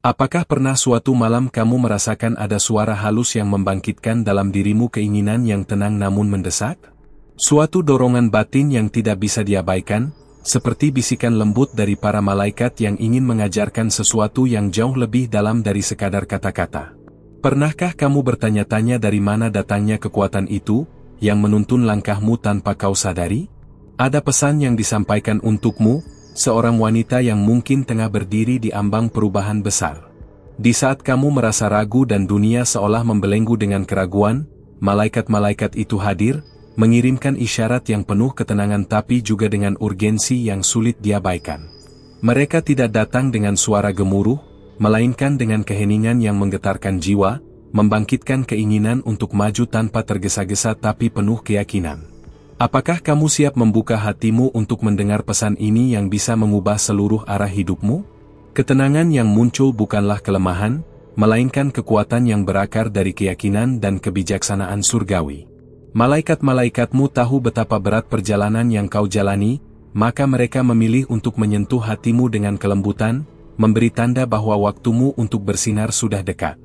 Apakah pernah suatu malam kamu merasakan ada suara halus yang membangkitkan dalam dirimu keinginan yang tenang namun mendesak? Suatu dorongan batin yang tidak bisa diabaikan, seperti bisikan lembut dari para malaikat yang ingin mengajarkan sesuatu yang jauh lebih dalam dari sekadar kata-kata. Pernahkah kamu bertanya-tanya dari mana datangnya kekuatan itu, yang menuntun langkahmu tanpa kau sadari? Ada pesan yang disampaikan untukmu, seorang wanita yang mungkin tengah berdiri di ambang perubahan besar. Di saat kamu merasa ragu dan dunia seolah membelenggu dengan keraguan, malaikat-malaikat itu hadir, mengirimkan isyarat yang penuh ketenangan tapi juga dengan urgensi yang sulit diabaikan. Mereka tidak datang dengan suara gemuruh, melainkan dengan keheningan yang menggetarkan jiwa, membangkitkan keinginan untuk maju tanpa tergesa-gesa tapi penuh keyakinan. Apakah kamu siap membuka hatimu untuk mendengar pesan ini yang bisa mengubah seluruh arah hidupmu? Ketenangan yang muncul bukanlah kelemahan, melainkan kekuatan yang berakar dari keyakinan dan kebijaksanaan surgawi. Malaikat-malaikatmu tahu betapa berat perjalanan yang kau jalani, maka mereka memilih untuk menyentuh hatimu dengan kelembutan, memberi tanda bahwa waktumu untuk bersinar sudah dekat.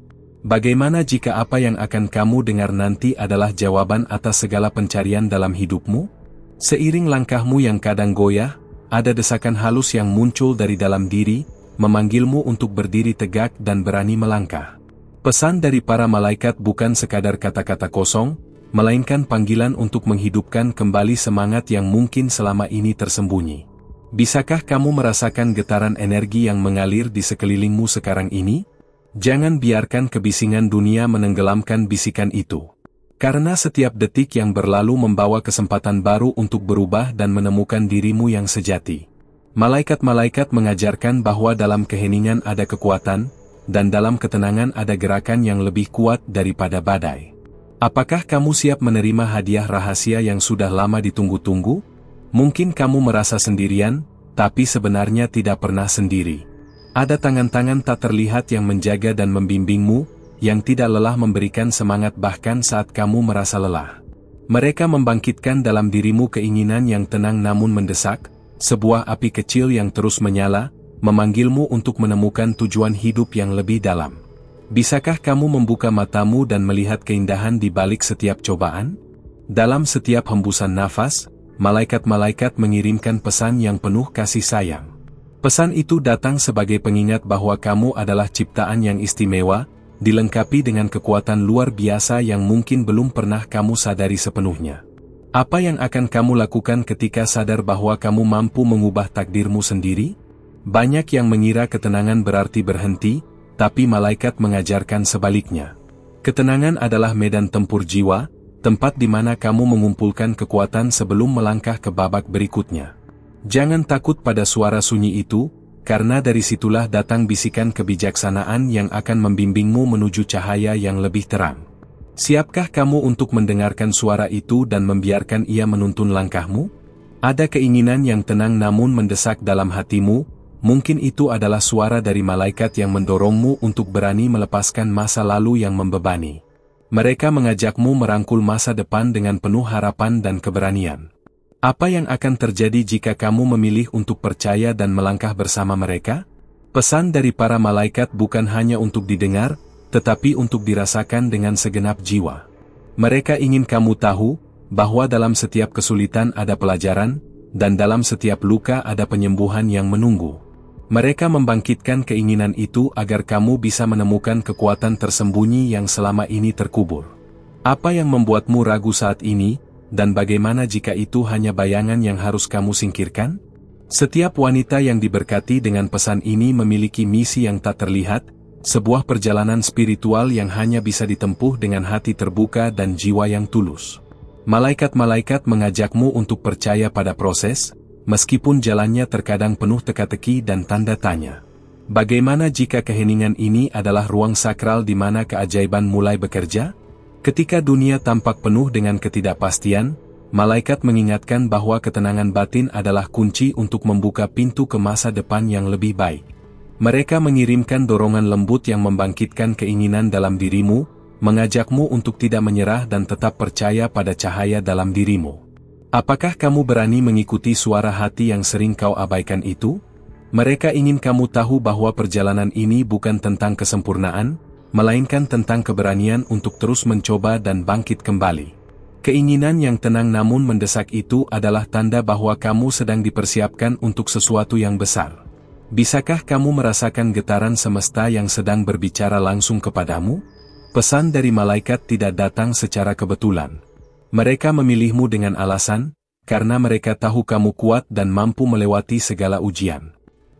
Bagaimana jika apa yang akan kamu dengar nanti adalah jawaban atas segala pencarian dalam hidupmu? Seiring langkahmu yang kadang goyah, ada desakan halus yang muncul dari dalam diri, memanggilmu untuk berdiri tegak dan berani melangkah. Pesan dari para malaikat bukan sekadar kata-kata kosong, melainkan panggilan untuk menghidupkan kembali semangat yang mungkin selama ini tersembunyi. Bisakah kamu merasakan getaran energi yang mengalir di sekelilingmu sekarang ini? Jangan biarkan kebisingan dunia menenggelamkan bisikan itu. Karena setiap detik yang berlalu membawa kesempatan baru untuk berubah dan menemukan dirimu yang sejati. Malaikat-malaikat mengajarkan bahwa dalam keheningan ada kekuatan, dan dalam ketenangan ada gerakan yang lebih kuat daripada badai. Apakah kamu siap menerima hadiah rahasia yang sudah lama ditunggu-tunggu? Mungkin kamu merasa sendirian, tapi sebenarnya tidak pernah sendiri. Ada tangan-tangan tak terlihat yang menjaga dan membimbingmu, yang tidak lelah memberikan semangat bahkan saat kamu merasa lelah. Mereka membangkitkan dalam dirimu keinginan yang tenang namun mendesak, sebuah api kecil yang terus menyala, memanggilmu untuk menemukan tujuan hidup yang lebih dalam. Bisakah kamu membuka matamu dan melihat keindahan di balik setiap cobaan? Dalam setiap hembusan nafas, malaikat-malaikat mengirimkan pesan yang penuh kasih sayang. Pesan itu datang sebagai pengingat bahwa kamu adalah ciptaan yang istimewa, dilengkapi dengan kekuatan luar biasa yang mungkin belum pernah kamu sadari sepenuhnya. Apa yang akan kamu lakukan ketika sadar bahwa kamu mampu mengubah takdirmu sendiri? Banyak yang mengira ketenangan berarti berhenti, tapi malaikat mengajarkan sebaliknya. Ketenangan adalah medan tempur jiwa, tempat di mana kamu mengumpulkan kekuatan sebelum melangkah ke babak berikutnya. Jangan takut pada suara sunyi itu, karena dari situlah datang bisikan kebijaksanaan yang akan membimbingmu menuju cahaya yang lebih terang. Siapkah kamu untuk mendengarkan suara itu dan membiarkan ia menuntun langkahmu? Ada keinginan yang tenang namun mendesak dalam hatimu. Mungkin itu adalah suara dari malaikat yang mendorongmu untuk berani melepaskan masa lalu yang membebani. Mereka mengajakmu merangkul masa depan dengan penuh harapan dan keberanian. Apa yang akan terjadi jika kamu memilih untuk percaya dan melangkah bersama mereka? Pesan dari para malaikat bukan hanya untuk didengar, tetapi untuk dirasakan dengan segenap jiwa. Mereka ingin kamu tahu, bahwa dalam setiap kesulitan ada pelajaran, dan dalam setiap luka ada penyembuhan yang menunggu. Mereka membangkitkan keinginan itu agar kamu bisa menemukan kekuatan tersembunyi yang selama ini terkubur. Apa yang membuatmu ragu saat ini, dan bagaimana jika itu hanya bayangan yang harus kamu singkirkan? Setiap wanita yang diberkati dengan pesan ini memiliki misi yang tak terlihat, sebuah perjalanan spiritual yang hanya bisa ditempuh dengan hati terbuka dan jiwa yang tulus. Malaikat-malaikat mengajakmu untuk percaya pada proses, meskipun jalannya terkadang penuh teka-teki dan tanda tanya. Bagaimana jika keheningan ini adalah ruang sakral di mana keajaiban mulai bekerja? Ketika dunia tampak penuh dengan ketidakpastian, malaikat mengingatkan bahwa ketenangan batin adalah kunci untuk membuka pintu ke masa depan yang lebih baik. Mereka mengirimkan dorongan lembut yang membangkitkan keinginan dalam dirimu, mengajakmu untuk tidak menyerah dan tetap percaya pada cahaya dalam dirimu. Apakah kamu berani mengikuti suara hati yang sering kau abaikan itu? Mereka ingin kamu tahu bahwa perjalanan ini bukan tentang kesempurnaan, melainkan tentang keberanian untuk terus mencoba dan bangkit kembali. Keinginan yang tenang namun mendesak itu adalah tanda bahwa kamu sedang dipersiapkan untuk sesuatu yang besar. Bisakah kamu merasakan getaran semesta yang sedang berbicara langsung kepadamu? Pesan dari malaikat tidak datang secara kebetulan. Mereka memilihmu dengan alasan, karena mereka tahu kamu kuat dan mampu melewati segala ujian.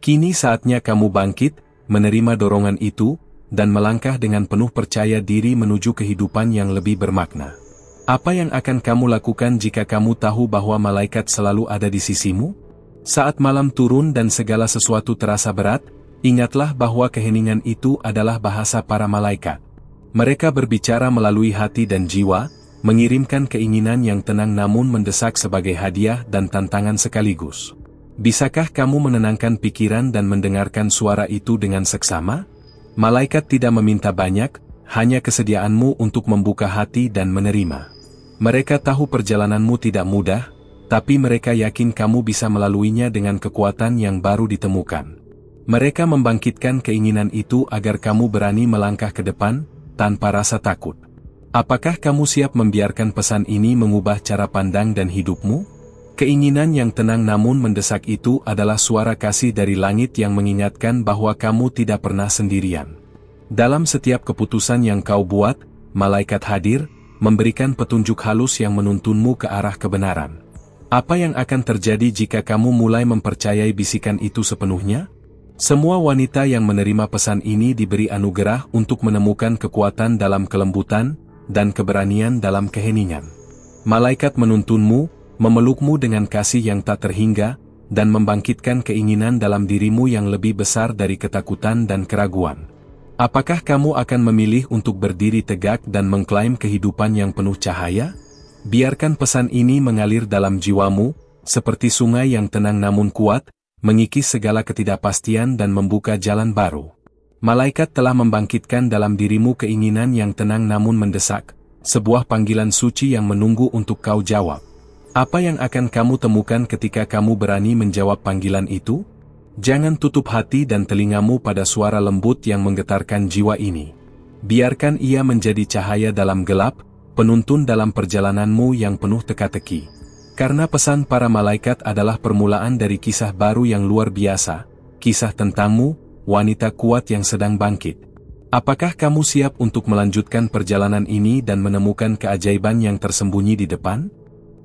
Kini saatnya kamu bangkit, menerima dorongan itu, dan melangkah dengan penuh percaya diri menuju kehidupan yang lebih bermakna. Apa yang akan kamu lakukan jika kamu tahu bahwa malaikat selalu ada di sisimu? Saat malam turun dan segala sesuatu terasa berat, ingatlah bahwa keheningan itu adalah bahasa para malaikat. Mereka berbicara melalui hati dan jiwa, mengirimkan keinginan yang tenang namun mendesak sebagai hadiah dan tantangan sekaligus. Bisakah kamu menenangkan pikiran dan mendengarkan suara itu dengan seksama? Malaikat tidak meminta banyak, hanya kesediaanmu untuk membuka hati dan menerima. Mereka tahu perjalananmu tidak mudah, tapi mereka yakin kamu bisa melaluinya dengan kekuatan yang baru ditemukan. Mereka membangkitkan keinginan itu agar kamu berani melangkah ke depan, tanpa rasa takut. Apakah kamu siap membiarkan pesan ini mengubah cara pandang dan hidupmu? Keinginan yang tenang namun mendesak itu adalah suara kasih dari langit yang mengingatkan bahwa kamu tidak pernah sendirian. Dalam setiap keputusan yang kau buat, malaikat hadir, memberikan petunjuk halus yang menuntunmu ke arah kebenaran. Apa yang akan terjadi jika kamu mulai mempercayai bisikan itu sepenuhnya? Semua wanita yang menerima pesan ini diberi anugerah untuk menemukan kekuatan dalam kelembutan, dan keberanian dalam keheningan. Malaikat menuntunmu, memelukmu dengan kasih yang tak terhingga, dan membangkitkan keinginan dalam dirimu yang lebih besar dari ketakutan dan keraguan. Apakah kamu akan memilih untuk berdiri tegak dan mengklaim kehidupan yang penuh cahaya? Biarkan pesan ini mengalir dalam jiwamu, seperti sungai yang tenang namun kuat, mengikis segala ketidakpastian dan membuka jalan baru. Malaikat telah membangkitkan dalam dirimu keinginan yang tenang namun mendesak, sebuah panggilan suci yang menunggu untuk kau jawab. Apa yang akan kamu temukan ketika kamu berani menjawab panggilan itu? Jangan tutup hati dan telingamu pada suara lembut yang menggetarkan jiwa ini. Biarkan ia menjadi cahaya dalam gelap, penuntun dalam perjalananmu yang penuh teka-teki. Karena pesan para malaikat adalah permulaan dari kisah baru yang luar biasa, kisah tentangmu, wanita kuat yang sedang bangkit. Apakah kamu siap untuk melanjutkan perjalanan ini dan menemukan keajaiban yang tersembunyi di depan?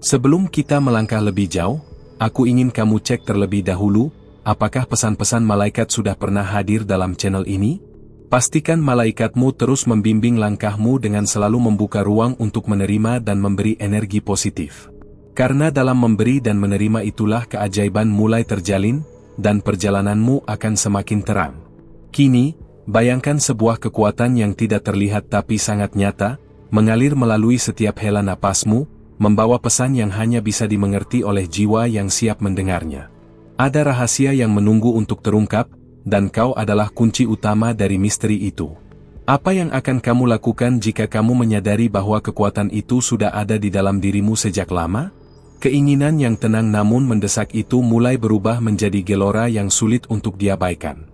Sebelum kita melangkah lebih jauh, aku ingin kamu cek terlebih dahulu, apakah pesan-pesan malaikat sudah pernah hadir dalam channel ini? Pastikan malaikatmu terus membimbing langkahmu dengan selalu membuka ruang untuk menerima dan memberi energi positif. Karena dalam memberi dan menerima itulah keajaiban mulai terjalin, dan perjalananmu akan semakin terang. Kini, bayangkan sebuah kekuatan yang tidak terlihat tapi sangat nyata, mengalir melalui setiap hela napasmu, membawa pesan yang hanya bisa dimengerti oleh jiwa yang siap mendengarnya. Ada rahasia yang menunggu untuk terungkap, dan kau adalah kunci utama dari misteri itu. Apa yang akan kamu lakukan jika kamu menyadari bahwa kekuatan itu sudah ada di dalam dirimu sejak lama? Keinginan yang tenang namun mendesak itu mulai berubah menjadi gelora yang sulit untuk diabaikan.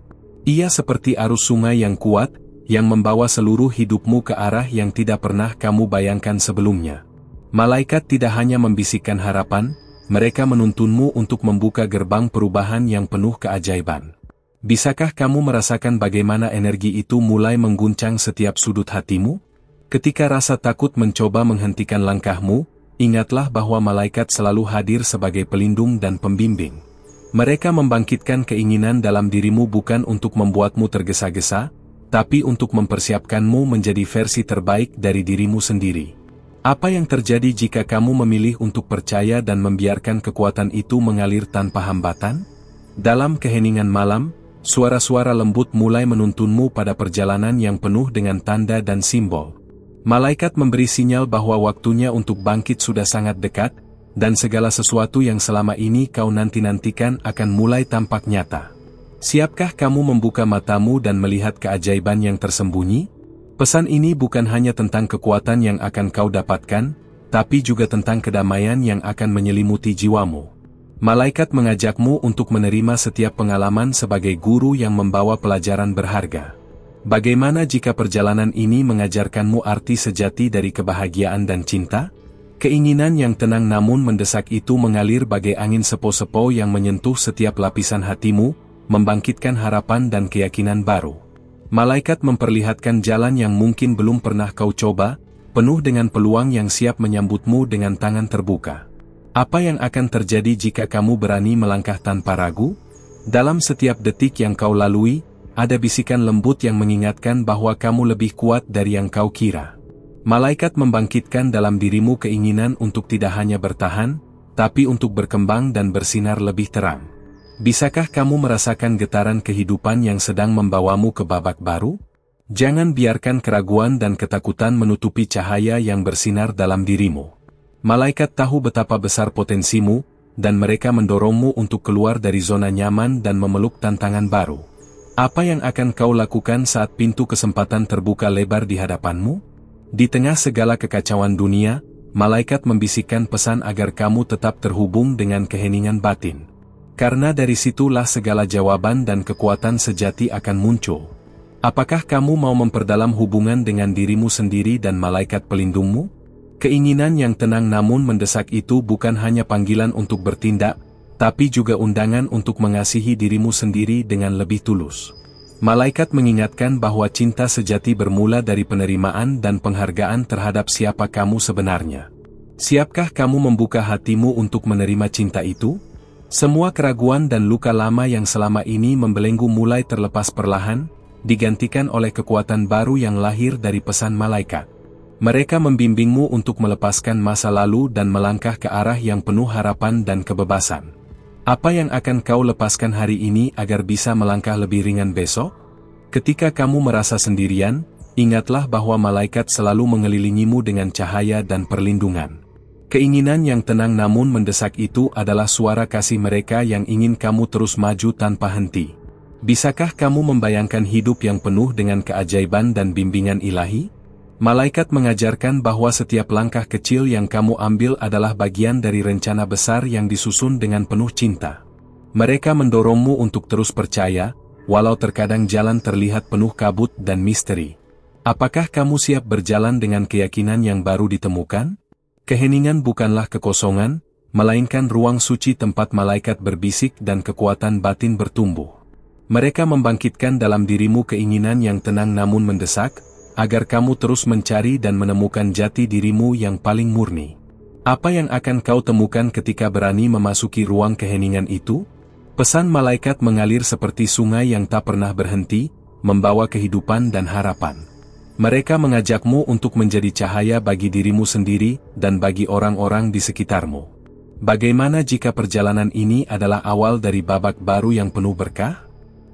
Ia seperti arus sungai yang kuat, yang membawa seluruh hidupmu ke arah yang tidak pernah kamu bayangkan sebelumnya. Malaikat tidak hanya membisikkan harapan, mereka menuntunmu untuk membuka gerbang perubahan yang penuh keajaiban. Bisakah kamu merasakan bagaimana energi itu mulai mengguncang setiap sudut hatimu? Ketika rasa takut mencoba menghentikan langkahmu, ingatlah bahwa malaikat selalu hadir sebagai pelindung dan pembimbing. Mereka membangkitkan keinginan dalam dirimu bukan untuk membuatmu tergesa-gesa, tapi untuk mempersiapkanmu menjadi versi terbaik dari dirimu sendiri. Apa yang terjadi jika kamu memilih untuk percaya dan membiarkan kekuatan itu mengalir tanpa hambatan? Dalam keheningan malam, suara-suara lembut mulai menuntunmu pada perjalanan yang penuh dengan tanda dan simbol. Malaikat memberi sinyal bahwa waktunya untuk bangkit sudah sangat dekat, dan segala sesuatu yang selama ini kau nanti-nantikan akan mulai tampak nyata. Siapkah kamu membuka matamu dan melihat keajaiban yang tersembunyi? Pesan ini bukan hanya tentang kekuatan yang akan kau dapatkan, tapi juga tentang kedamaian yang akan menyelimuti jiwamu. Malaikat mengajakmu untuk menerima setiap pengalaman sebagai guru yang membawa pelajaran berharga. Bagaimana jika perjalanan ini mengajarkanmu arti sejati dari kebahagiaan dan cinta? Keinginan yang tenang namun mendesak itu mengalir bagai angin sepo-sepo yang menyentuh setiap lapisan hatimu, membangkitkan harapan dan keyakinan baru. Malaikat memperlihatkan jalan yang mungkin belum pernah kau coba, penuh dengan peluang yang siap menyambutmu dengan tangan terbuka. Apa yang akan terjadi jika kamu berani melangkah tanpa ragu? Dalam setiap detik yang kau lalui, ada bisikan lembut yang mengingatkan bahwa kamu lebih kuat dari yang kau kira. Malaikat membangkitkan dalam dirimu keinginan untuk tidak hanya bertahan, tapi untuk berkembang dan bersinar lebih terang. Bisakah kamu merasakan getaran kehidupan yang sedang membawamu ke babak baru? Jangan biarkan keraguan dan ketakutan menutupi cahaya yang bersinar dalam dirimu. Malaikat tahu betapa besar potensimu, dan mereka mendorongmu untuk keluar dari zona nyaman dan memeluk tantangan baru. Apa yang akan kau lakukan saat pintu kesempatan terbuka lebar di hadapanmu? Di tengah segala kekacauan dunia, malaikat membisikkan pesan agar kamu tetap terhubung dengan keheningan batin. Karena dari situlah segala jawaban dan kekuatan sejati akan muncul. Apakah kamu mau memperdalam hubungan dengan dirimu sendiri dan malaikat pelindungmu? Keinginan yang tenang namun mendesak itu bukan hanya panggilan untuk bertindak, tapi juga undangan untuk mengasihi dirimu sendiri dengan lebih tulus. Malaikat mengingatkan bahwa cinta sejati bermula dari penerimaan dan penghargaan terhadap siapa kamu sebenarnya. Siapkah kamu membuka hatimu untuk menerima cinta itu? Semua keraguan dan luka lama yang selama ini membelenggu mulai terlepas perlahan, digantikan oleh kekuatan baru yang lahir dari pesan malaikat. Mereka membimbingmu untuk melepaskan masa lalu dan melangkah ke arah yang penuh harapan dan kebebasan. Apa yang akan kau lepaskan hari ini agar bisa melangkah lebih ringan besok? Ketika kamu merasa sendirian, ingatlah bahwa malaikat selalu mengelilingimu dengan cahaya dan perlindungan. Keinginan yang tenang namun mendesak itu adalah suara kasih mereka yang ingin kamu terus maju tanpa henti. Bisakah kamu membayangkan hidup yang penuh dengan keajaiban dan bimbingan ilahi? Malaikat mengajarkan bahwa setiap langkah kecil yang kamu ambil adalah bagian dari rencana besar yang disusun dengan penuh cinta. Mereka mendorongmu untuk terus percaya, walau terkadang jalan terlihat penuh kabut dan misteri. Apakah kamu siap berjalan dengan keyakinan yang baru ditemukan? Keheningan bukanlah kekosongan, melainkan ruang suci tempat malaikat berbisik dan kekuatan batin bertumbuh. Mereka membangkitkan dalam dirimu keinginan yang tenang namun mendesak, agar kamu terus mencari dan menemukan jati dirimu yang paling murni. Apa yang akan kau temukan ketika berani memasuki ruang keheningan itu? Pesan malaikat mengalir seperti sungai yang tak pernah berhenti, membawa kehidupan dan harapan. Mereka mengajakmu untuk menjadi cahaya bagi dirimu sendiri dan bagi orang-orang di sekitarmu. Bagaimana jika perjalanan ini adalah awal dari babak baru yang penuh berkah?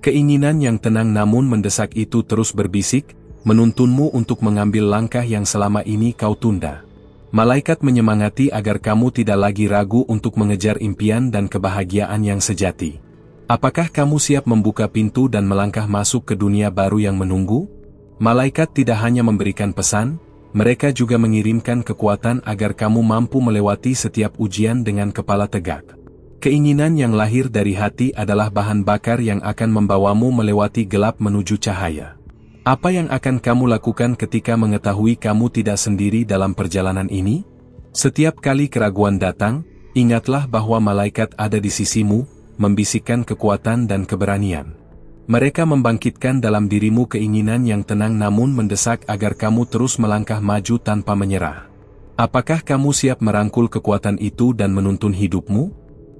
Keinginan yang tenang namun mendesak itu terus berbisik, menuntunmu untuk mengambil langkah yang selama ini kau tunda. Malaikat menyemangati agar kamu tidak lagi ragu untuk mengejar impian dan kebahagiaan yang sejati. Apakah kamu siap membuka pintu dan melangkah masuk ke dunia baru yang menunggu? Malaikat tidak hanya memberikan pesan, mereka juga mengirimkan kekuatan agar kamu mampu melewati setiap ujian dengan kepala tegak. Keinginan yang lahir dari hati adalah bahan bakar yang akan membawamu melewati gelap menuju cahaya. Apa yang akan kamu lakukan ketika mengetahui kamu tidak sendiri dalam perjalanan ini? Setiap kali keraguan datang, ingatlah bahwa malaikat ada di sisimu, membisikkan kekuatan dan keberanian. Mereka membangkitkan dalam dirimu keinginan yang tenang namun mendesak agar kamu terus melangkah maju tanpa menyerah. Apakah kamu siap merangkul kekuatan itu dan menuntun hidupmu?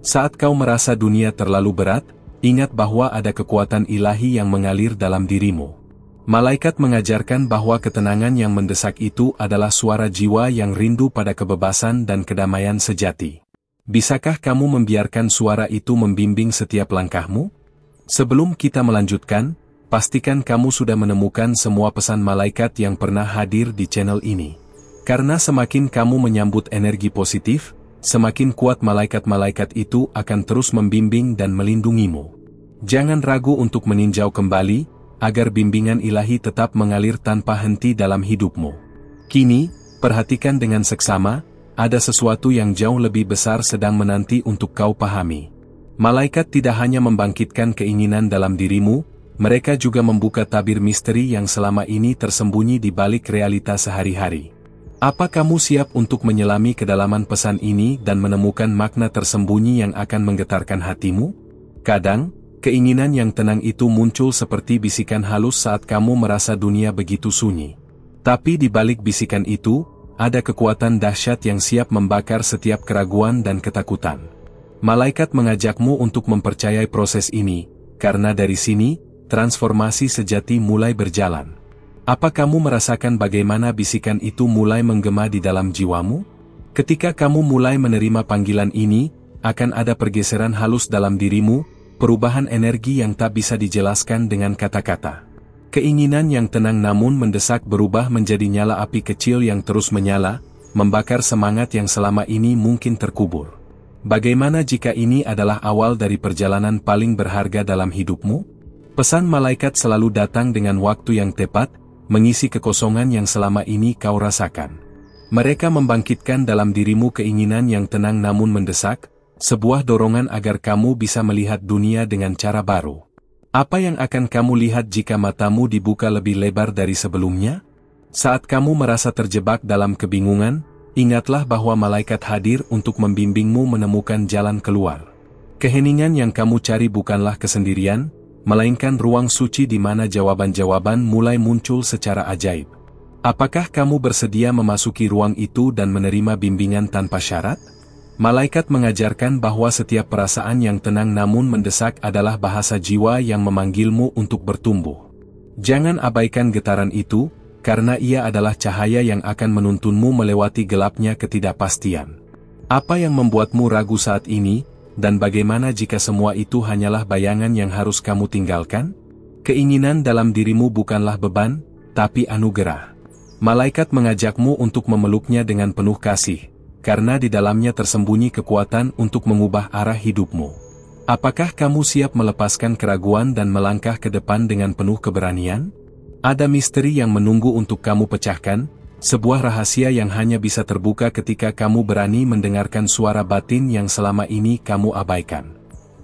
Saat kau merasa dunia terlalu berat, ingat bahwa ada kekuatan ilahi yang mengalir dalam dirimu. Malaikat mengajarkan bahwa ketenangan yang mendesak itu adalah suara jiwa yang rindu pada kebebasan dan kedamaian sejati. Bisakah kamu membiarkan suara itu membimbing setiap langkahmu? Sebelum kita melanjutkan, pastikan kamu sudah menemukan semua pesan malaikat yang pernah hadir di channel ini. Karena semakin kamu menyambut energi positif, semakin kuat malaikat-malaikat itu akan terus membimbing dan melindungimu. Jangan ragu untuk meninjau kembali, agar bimbingan ilahi tetap mengalir tanpa henti dalam hidupmu. Kini, perhatikan dengan seksama, ada sesuatu yang jauh lebih besar sedang menanti untuk kau pahami. Malaikat tidak hanya membangkitkan keinginan dalam dirimu, mereka juga membuka tabir misteri yang selama ini tersembunyi di balik realitas sehari-hari. Apa kamu siap untuk menyelami kedalaman pesan ini dan menemukan makna tersembunyi yang akan menggetarkan hatimu? Kadang, keinginan yang tenang itu muncul seperti bisikan halus saat kamu merasa dunia begitu sunyi. Tapi di balik bisikan itu, ada kekuatan dahsyat yang siap membakar setiap keraguan dan ketakutan. Malaikat mengajakmu untuk mempercayai proses ini, karena dari sini, transformasi sejati mulai berjalan. Apa kamu merasakan bagaimana bisikan itu mulai menggema di dalam jiwamu? Ketika kamu mulai menerima panggilan ini, akan ada pergeseran halus dalam dirimu, perubahan energi yang tak bisa dijelaskan dengan kata-kata. Keinginan yang tenang namun mendesak berubah menjadi nyala api kecil yang terus menyala, membakar semangat yang selama ini mungkin terkubur. Bagaimana jika ini adalah awal dari perjalanan paling berharga dalam hidupmu? Pesan malaikat selalu datang dengan waktu yang tepat, mengisi kekosongan yang selama ini kau rasakan. Mereka membangkitkan dalam dirimu keinginan yang tenang namun mendesak, sebuah dorongan agar kamu bisa melihat dunia dengan cara baru. Apa yang akan kamu lihat jika matamu dibuka lebih lebar dari sebelumnya? Saat kamu merasa terjebak dalam kebingungan, ingatlah bahwa malaikat hadir untuk membimbingmu menemukan jalan keluar. Keheningan yang kamu cari bukanlah kesendirian, melainkan ruang suci di mana jawaban-jawaban mulai muncul secara ajaib. Apakah kamu bersedia memasuki ruang itu dan menerima bimbingan tanpa syarat? Malaikat mengajarkan bahwa setiap perasaan yang tenang namun mendesak adalah bahasa jiwa yang memanggilmu untuk bertumbuh. Jangan abaikan getaran itu, karena ia adalah cahaya yang akan menuntunmu melewati gelapnya ketidakpastian. Apa yang membuatmu ragu saat ini, dan bagaimana jika semua itu hanyalah bayangan yang harus kamu tinggalkan? Keinginan dalam dirimu bukanlah beban, tapi anugerah. Malaikat mengajakmu untuk memeluknya dengan penuh kasih, karena di dalamnya tersembunyi kekuatan untuk mengubah arah hidupmu. Apakah kamu siap melepaskan keraguan dan melangkah ke depan dengan penuh keberanian? Ada misteri yang menunggu untuk kamu pecahkan, sebuah rahasia yang hanya bisa terbuka ketika kamu berani mendengarkan suara batin yang selama ini kamu abaikan.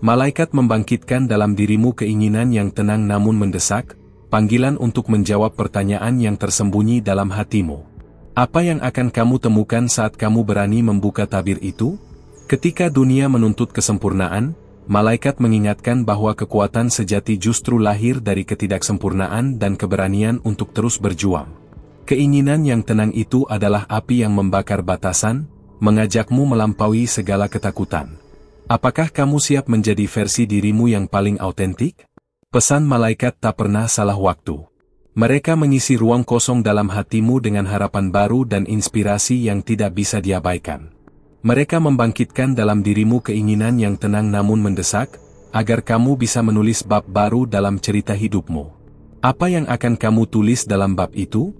Malaikat membangkitkan dalam dirimu keinginan yang tenang namun mendesak, panggilan untuk menjawab pertanyaan yang tersembunyi dalam hatimu. Apa yang akan kamu temukan saat kamu berani membuka tabir itu? Ketika dunia menuntut kesempurnaan, malaikat mengingatkan bahwa kekuatan sejati justru lahir dari ketidaksempurnaan dan keberanian untuk terus berjuang. Keinginan yang tenang itu adalah api yang membakar batasan, mengajakmu melampaui segala ketakutan. Apakah kamu siap menjadi versi dirimu yang paling autentik? Pesan malaikat tak pernah salah waktu. Mereka mengisi ruang kosong dalam hatimu dengan harapan baru dan inspirasi yang tidak bisa diabaikan. Mereka membangkitkan dalam dirimu keinginan yang tenang namun mendesak, agar kamu bisa menulis bab baru dalam cerita hidupmu. Apa yang akan kamu tulis dalam bab itu?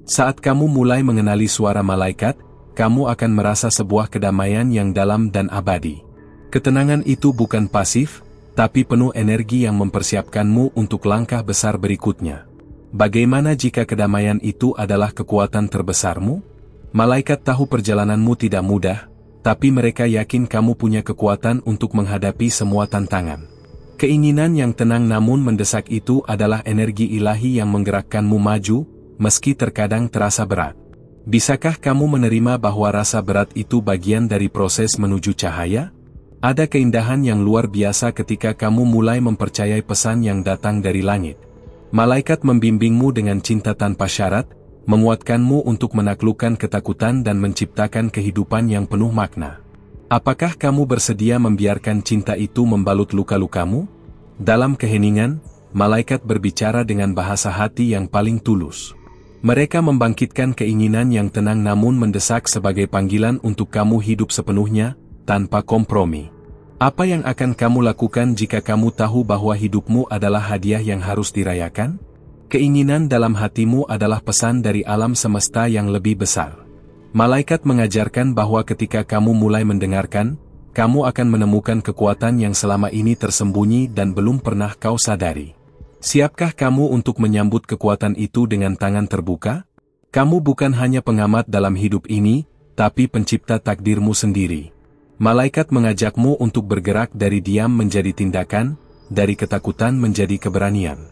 Saat kamu mulai mengenali suara malaikat, kamu akan merasa sebuah kedamaian yang dalam dan abadi. Ketenangan itu bukan pasif, tapi penuh energi yang mempersiapkanmu untuk langkah besar berikutnya. Bagaimana jika kedamaian itu adalah kekuatan terbesarmu? Malaikat tahu perjalananmu tidak mudah, tapi mereka yakin kamu punya kekuatan untuk menghadapi semua tantangan. Keinginan yang tenang namun mendesak itu adalah energi ilahi yang menggerakkanmu maju, meski terkadang terasa berat. Bisakah kamu menerima bahwa rasa berat itu bagian dari proses menuju cahaya? Ada keindahan yang luar biasa ketika kamu mulai mempercayai pesan yang datang dari langit. Malaikat membimbingmu dengan cinta tanpa syarat, menguatkanmu untuk menaklukkan ketakutan dan menciptakan kehidupan yang penuh makna. Apakah kamu bersedia membiarkan cinta itu membalut luka-lukamu? Dalam keheningan, malaikat berbicara dengan bahasa hati yang paling tulus. Mereka membangkitkan keinginan yang tenang namun mendesak sebagai panggilan untuk kamu hidup sepenuhnya, tanpa kompromi. Apa yang akan kamu lakukan jika kamu tahu bahwa hidupmu adalah hadiah yang harus dirayakan? Keinginan dalam hatimu adalah pesan dari alam semesta yang lebih besar. Malaikat mengajarkan bahwa ketika kamu mulai mendengarkan, kamu akan menemukan kekuatan yang selama ini tersembunyi dan belum pernah kau sadari. Siapkah kamu untuk menyambut kekuatan itu dengan tangan terbuka? Kamu bukan hanya pengamat dalam hidup ini, tapi pencipta takdirmu sendiri. Malaikat mengajakmu untuk bergerak dari diam menjadi tindakan, dari ketakutan menjadi keberanian.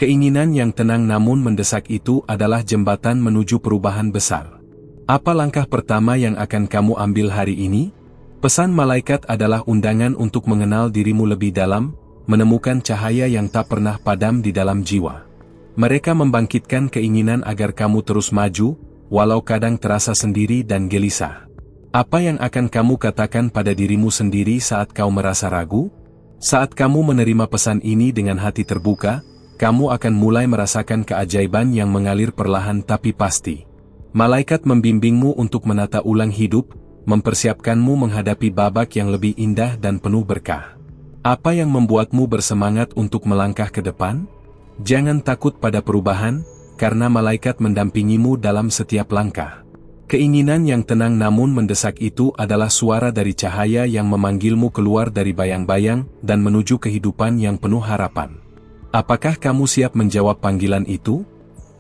Keinginan yang tenang namun mendesak itu adalah jembatan menuju perubahan besar. Apa langkah pertama yang akan kamu ambil hari ini? Pesan malaikat adalah undangan untuk mengenal dirimu lebih dalam, menemukan cahaya yang tak pernah padam di dalam jiwa. Mereka membangkitkan keinginan agar kamu terus maju, walau kadang terasa sendiri dan gelisah. Apa yang akan kamu katakan pada dirimu sendiri saat kau merasa ragu? Saat kamu menerima pesan ini dengan hati terbuka, kamu akan mulai merasakan keajaiban yang mengalir perlahan tapi pasti. Malaikat membimbingmu untuk menata ulang hidup, mempersiapkanmu menghadapi babak yang lebih indah dan penuh berkah. Apa yang membuatmu bersemangat untuk melangkah ke depan? Jangan takut pada perubahan, karena malaikat mendampingimu dalam setiap langkah. Keinginan yang tenang namun mendesak itu adalah suara dari cahaya yang memanggilmu keluar dari bayang-bayang dan menuju kehidupan yang penuh harapan. Apakah kamu siap menjawab panggilan itu?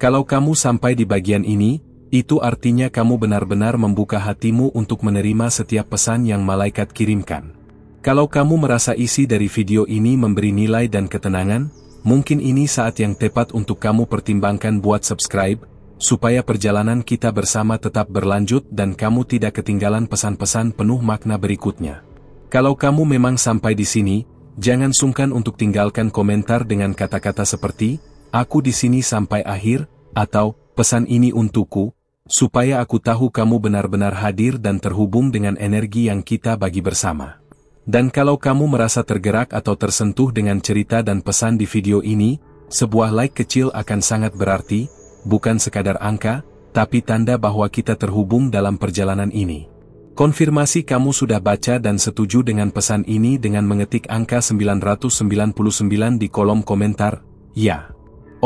Kalau kamu sampai di bagian ini, itu artinya kamu benar-benar membuka hatimu untuk menerima setiap pesan yang malaikat kirimkan. Kalau kamu merasa isi dari video ini memberi nilai dan ketenangan, mungkin ini saat yang tepat untuk kamu pertimbangkan buat subscribe, supaya perjalanan kita bersama tetap berlanjut dan kamu tidak ketinggalan pesan-pesan penuh makna berikutnya. Kalau kamu memang sampai di sini, jangan sungkan untuk tinggalkan komentar dengan kata-kata seperti, "Aku di sini sampai akhir," atau "Pesan ini untukku," supaya aku tahu kamu benar-benar hadir dan terhubung dengan energi yang kita bagi bersama. Dan kalau kamu merasa tergerak atau tersentuh dengan cerita dan pesan di video ini, sebuah like kecil akan sangat berarti, bukan sekadar angka, tapi tanda bahwa kita terhubung dalam perjalanan ini. Konfirmasi kamu sudah baca dan setuju dengan pesan ini dengan mengetik angka 999 di kolom komentar, ya.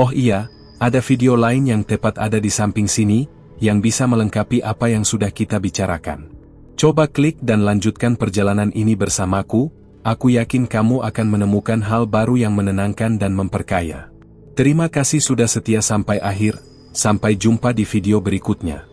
Oh iya, ada video lain yang tepat ada di samping sini, yang bisa melengkapi apa yang sudah kita bicarakan. Coba klik dan lanjutkan perjalanan ini bersamaku, aku yakin kamu akan menemukan hal baru yang menenangkan dan memperkaya. Terima kasih sudah setia sampai akhir, sampai jumpa di video berikutnya.